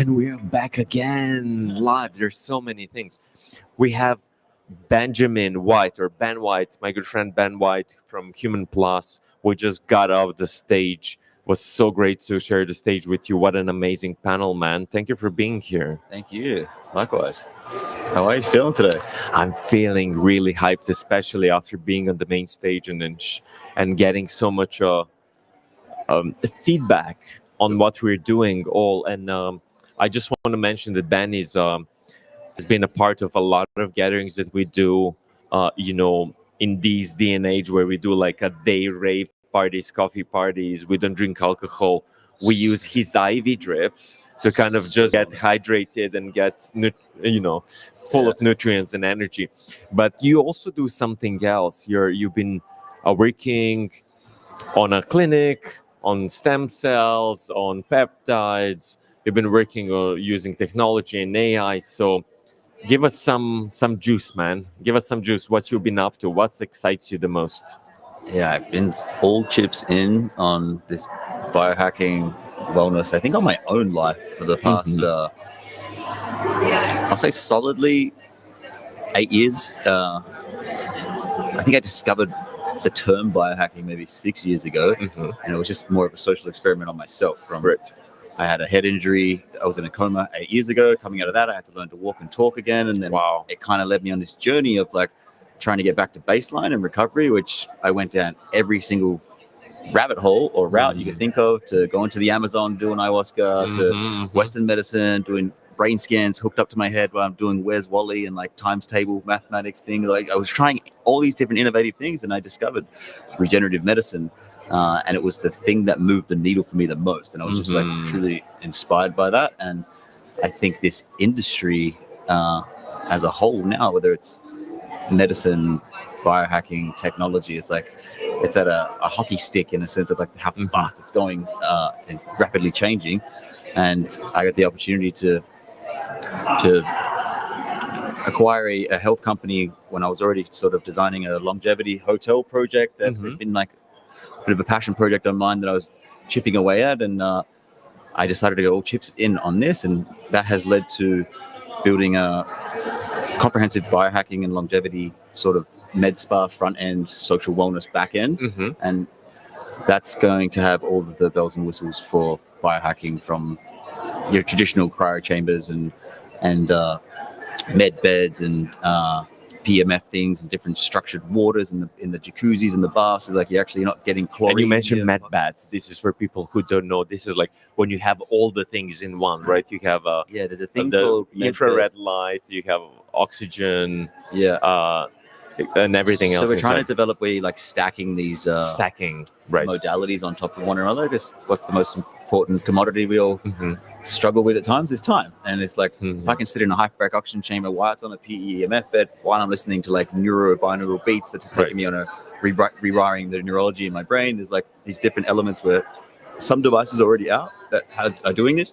And we are back again live. There's so many things. We have Benjamin White or Ben White, my good friend Ben White from Human Plus. We just got off the stage. It was so great to share the stage with you. What an amazing panel, man. Thank you for being here. Thank you. Likewise. How are you feeling today? I'm feeling really hyped, especially after being on the main stage and getting so much feedback on what we're doing all. And I just want to mention that Ben has been a part of a lot of gatherings that we do, in these day and age where we do like a day rave parties, coffee parties. We don't drink alcohol. We use his IV drips to kind of just get hydrated and get, full of nutrients and energy. But you also do something else. You've been working on a clinic, on stem cells, on peptides. You've been working using technology and AI. So give us some juice, man. Give us some juice. What you've been up to? What excites you the most? Yeah, I've been all chips in on this biohacking wellness, I think on my own life for the past, I'll say solidly 8 years. I think I discovered the term biohacking maybe 6 years ago, and it was just more of a social experiment on myself. I had a head injury. I was in a coma 8 years ago. Coming out of that, I had to learn to walk and talk again. And then it kind of led me on this journey of like trying to get back to baseline and recovery, which I went down every single rabbit hole or route you could think of, to go into the Amazon, doing ayahuasca, to Western medicine, doing brain scans hooked up to my head while I'm doing Where's Wally and like times table mathematics thing. Like I was trying all these different innovative things, and I discovered regenerative medicine. And it was the thing that moved the needle for me the most. And I was just like truly inspired by that. And I think this industry as a whole now, whether it's medicine, biohacking, technology, it's like it's at a hockey stick in a sense of like how fast it's going and rapidly changing. And I got the opportunity to acquire a health company when I was already sort of designing a longevity hotel project that has been like a bit of a passion project of mine that I was chipping away at. And I decided to go all chips in on this. And that has led to building a comprehensive biohacking and longevity sort of med spa front end, social wellness back end. And that's going to have all of the bells and whistles for biohacking, from your traditional cryo chambers and med beds and PMF things and different structured waters in the jacuzzis and the baths. So like you're actually not getting chlorine. And you mentioned med beds. This is for people who don't know. This is like when you have all the things in one, right? You have there's a thing called infrared light. You have oxygen. And everything else. So we're trying to develop where you're like stacking these stacking modalities on top of one another. Because what's the most important commodity we all struggle with at times is time. And it's like, if I can sit in a hyperbaric oxygen chamber while it's on a PEMF bed, while I'm listening to like binaural beats that's just taking me on a rewiring the neurology in my brain, there's like these different elements where some devices are already out that are doing this,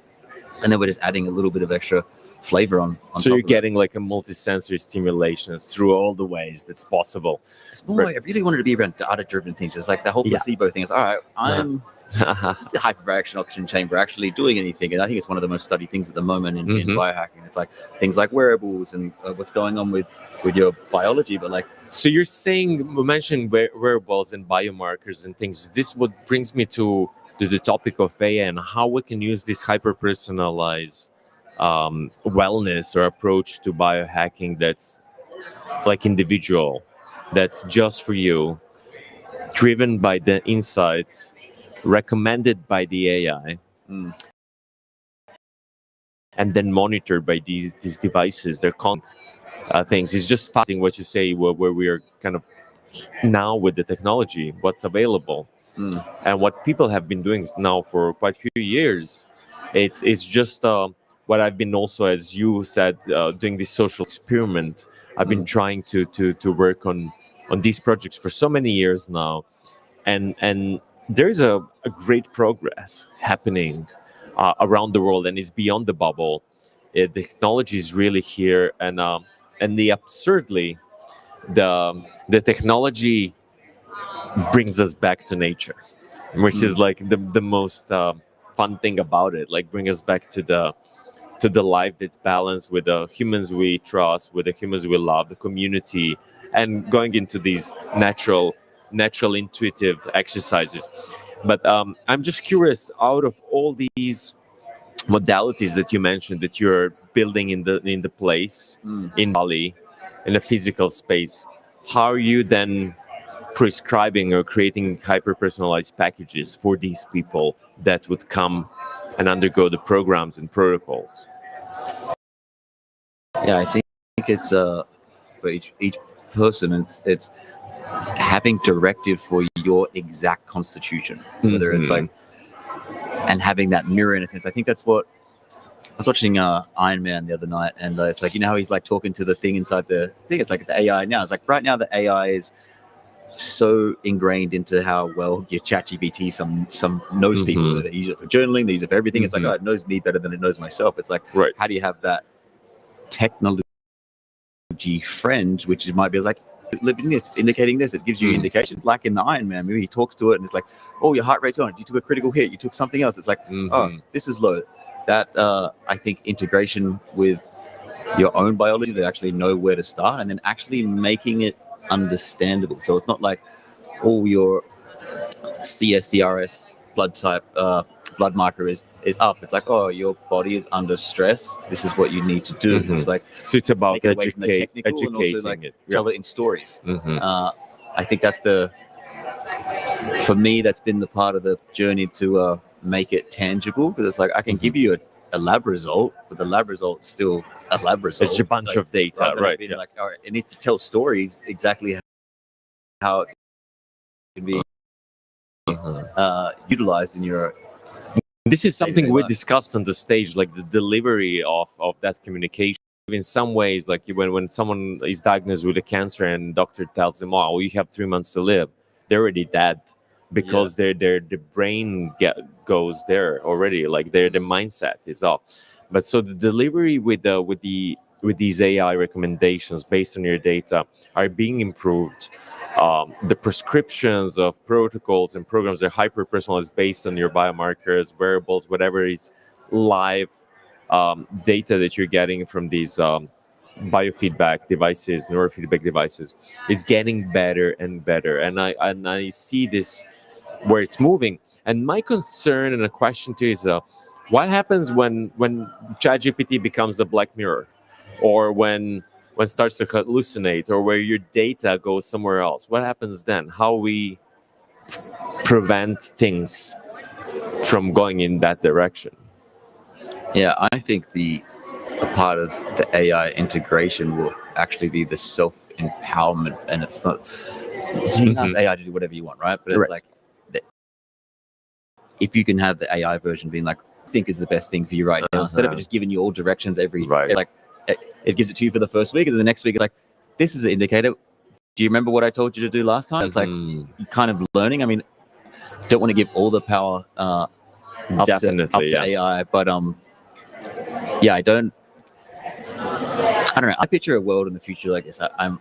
and then we're just adding a little bit of extra flavor on so you're getting like a multi-sensory stimulations through all the ways that's possible. It's more like I really wanted to be around data-driven things. It's like the whole placebo thing is, all right, I'm the hyperbaric oxygen chamber actually doing anything? And I think it's one of the most studied things at the moment in biohacking. It's like things like wearables and what's going on with your biology. But like, so you're saying, we mentioned wearables and biomarkers and things. This what brings me to the topic of AI and how we can use this hyper-personalized wellness or approach to biohacking that's like individual, that's just for you, driven by the insights recommended by the AI, and then monitored by these devices. They're things. It's just fascinating what you say, where we are kind of now with the technology, what's available, and what people have been doing now for quite a few years. It's just what I've been also, as you said, doing this social experiment. I've been trying to work on these projects for so many years now, and there's a great progress happening around the world, and it's beyond the bubble. The technology is really here, and the absurdly, the technology brings us back to nature, which is like the most fun thing about it. Like bring us back to to the life that's balanced with the humans we trust, with the humans we love, the community, and going into these natural intuitive exercises. But I'm just curious, out of all these modalities that you mentioned that you're building in the place in Bali, in a physical space, how are you then prescribing or creating hyper personalized packages for these people that would come and undergo the programs and protocols? Yeah, I think it's for each person, it's having directive for your exact constitution, whether it's like, and having that mirror in a sense. I think that's what I was watching Iron Man the other night, and it's like, you know how he's like talking to the thing inside the thing. It's like the AI now. It's like right now the AI is so ingrained into how well your ChatGPT some knows people. They use it for journaling. They use it for everything. It's like, oh, it knows me better than it knows myself. It's like, Right. how do you have that technology friend, which might be like, living this, it's indicating this, it gives you indications. Like in the Iron Man movie, he talks to it and it's like, oh, your heart rate's on, you took a critical hit, you took something else. It's like, oh, this is low. That I think integration with your own biology to actually know where to start, and then actually making it understandable. So it's not like all your CSCRS blood type blood marker is up. It's like, oh, your body is under stress, this is what you need to do. It's like, so it's about take it away from the technical and also educating like it. tell it in stories. I think that's for me, that's been the part of the journey to make it tangible, because it's like, I can give you a lab result, but the lab result is still a lab result. It's a bunch of data, right? Yeah. Like, all right, it needs to tell stories exactly how it can be utilized in your. This is something we discussed on the stage, like the delivery of that communication. In some ways, like when someone is diagnosed with a cancer and doctor tells them, "Oh, you have 3 months to live," they're already dead, because the brain goes there already. Like the mindset is off. But so the delivery with these AI recommendations based on your data are being improved. The prescriptions of protocols and programs are hyper personalized based on your biomarkers, wearables, whatever is live data that you're getting from these biofeedback devices, neurofeedback devices. Is getting better and better, and I see this where it's moving. And my concern and a question to you is, what happens when ChatGPT becomes a Black Mirror, or when it starts to hallucinate, or where your data goes somewhere else? What happens then? How we prevent things from going in that direction? Yeah, I think a part of the AI integration will actually be the self-empowerment, and it's not, you can ask AI to do whatever you want, right? But it's like, if you can have the AI version being like, I think is the best thing for you right now, instead of it just giving you all directions like it gives it to you for the first week, and then the next week it's like, this is an indicator. Do you remember what I told you to do last time? It's like, you're kind of learning. I mean, don't want to give all the power up to AI, but yeah, I don't know. I picture a world in the future like this. I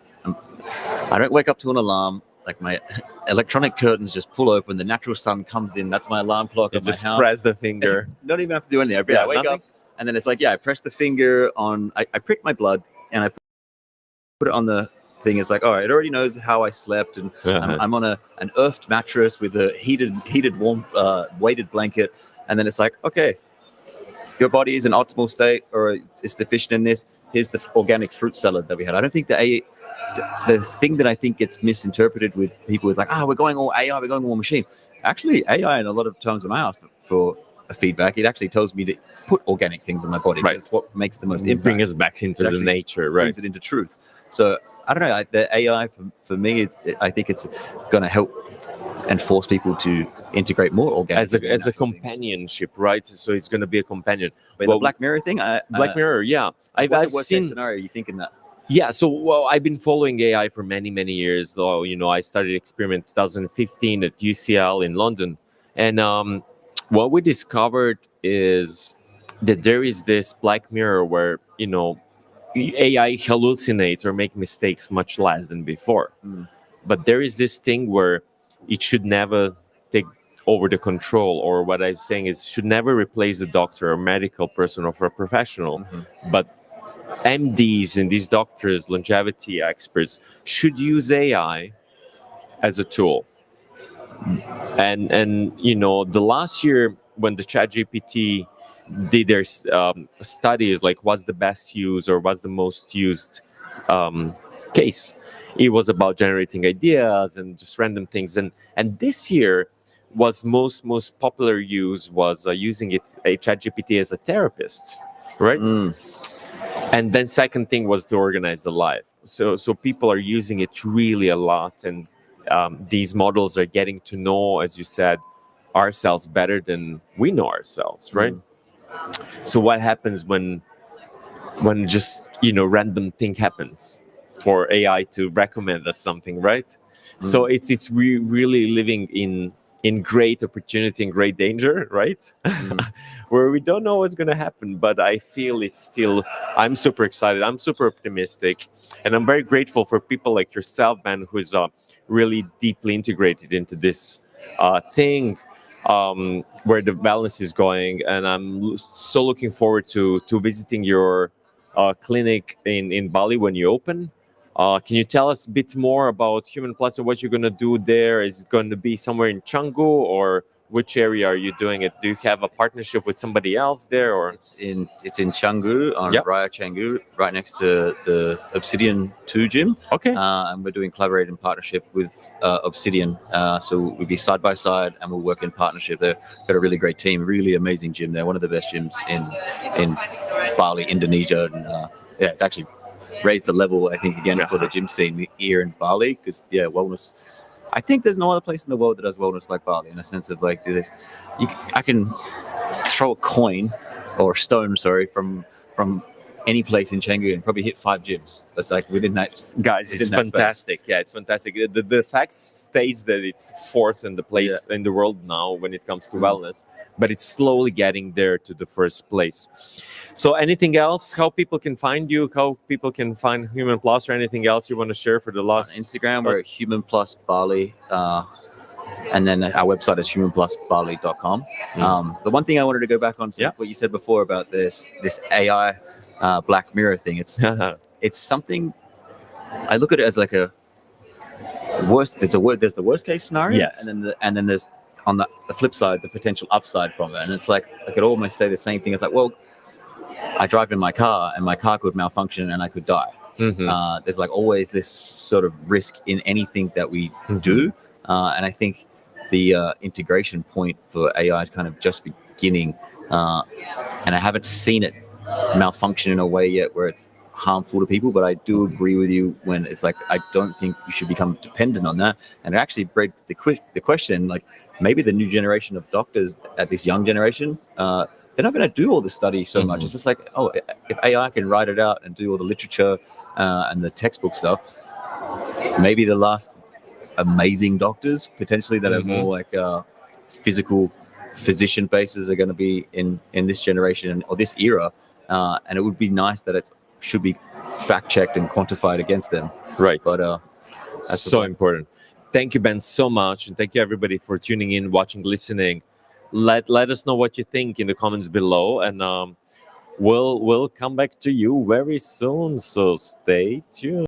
don't wake up to an alarm. Like, my electronic curtains just pull open. The natural sun comes in. That's my alarm clock. You just press the finger. Don't even have to do anything. I wake up, and then it's like, I press the finger on. I prick my blood, and I put it on the thing. It's like, it already knows how I slept, and I'm on an earthed mattress with a heated warm weighted blanket, and then it's like, okay, your body is in optimal state, or it's deficient in this. Here's the organic fruit salad that we had. I don't think the thing that I think gets misinterpreted with people is like, we're going all AI, we're going all machine. Actually, AI, and a lot of times when I ask for a feedback, it actually tells me to put organic things in my body. Right. It's what makes the most impact. Bring us back into the nature, right? Brings it into truth. So I don't know. The AI for me, I think it's going to help and force people to integrate more organic as a companionship, right? So it's going to be a companion. Wait, the Black Mirror thing? Black Mirror, yeah. What's the worst case scenario you think in that? Yeah, so I've been following AI for many years. So, I started experiment 2015 at UCL in London, and what we discovered is that there is this Black Mirror where AI hallucinates or make mistakes much less than before. But there is this thing where it should never take over the control, or what I'm saying is should never replace the doctor or medical person or a professional, but MDs and these doctors, longevity experts, should use AI as a tool. And the last year when the ChatGPT did their studies, like what's the best use or what's the most used case, it was about generating ideas and just random things. And this year was most popular use was using a ChatGPT as a therapist, right? And then second thing was to organize the life. So people are using it really a lot, and these models are getting to know, as you said, ourselves better than we know ourselves, right? So what happens when just random thing happens for AI to recommend us something, right? So it's really living in great opportunity and great danger, right? Where we don't know what's going to happen, but I feel it's still, I'm super excited, I'm super optimistic, and I'm very grateful for people like yourself, Ben, who's really deeply integrated into this thing, where the wellness is going. And I'm so looking forward to visiting your clinic in Bali when you open. Can you tell us a bit more about Human Plus and what you're going to do there? Is it going to be somewhere in Canggu, or which area are you doing it? Do you have a partnership with somebody else there, or It's in Canggu, on Yep. Raya Canggu, right next to the Obsidian 2 gym. Okay. And we're doing collaborating partnership with Obsidian. So we'll be side by side, and we'll work in partnership. They've got a really great team, really amazing gym. They're one of the best gyms in Bali, Indonesia, and it's actually raised the level, I think, again for the gym scene here in Bali, because wellness. I think there's no other place in the world that does wellness like Bali, in a sense of like, I can throw a coin or a stone, sorry, from any place in Canggu and probably hit 5 gyms. That's like within that. Guys, within it's that fantastic. Yeah, it's fantastic. The fact states that it's fourth in the place in the world now when it comes to wellness, but it's slowly getting there to the first place. So anything else? How people can find you? How people can find Human Plus, or anything else you want to share for the last? On Instagram, we're at Human Plus Bali. And then our website is humanplusbali.com. The one thing I wanted to go back on to what you said before about this AI Black Mirror thing. It's something, I look at it as like a worst. There's the worst case scenario, Yes. and then there's on the flip side the potential upside from it. And it's like I could almost say the same thing. It's like, well, I drive in my car and my car could malfunction and I could die. There's like always this sort of risk in anything that we do, and I think the integration point for AI is kind of just beginning, and I haven't seen it malfunction in a way yet where it's harmful to people. But I do agree with you when it's like, I don't think you should become dependent on that. And it actually breaks the question, like maybe the new generation of doctors, at this young generation, they're not going to do all the study so much. It's just like, oh, if AI can write it out and do all the literature and the textbook stuff, maybe the last amazing doctors potentially that are more like physical physician bases are going to be in this generation or this era, and it would be nice that it should be fact checked and quantified against them, Right. But that's so important. Thank you, Ben, so much, and thank you everybody for tuning in, watching, listening. Let us know what you think in the comments below, and we'll come back to you very soon, so stay tuned.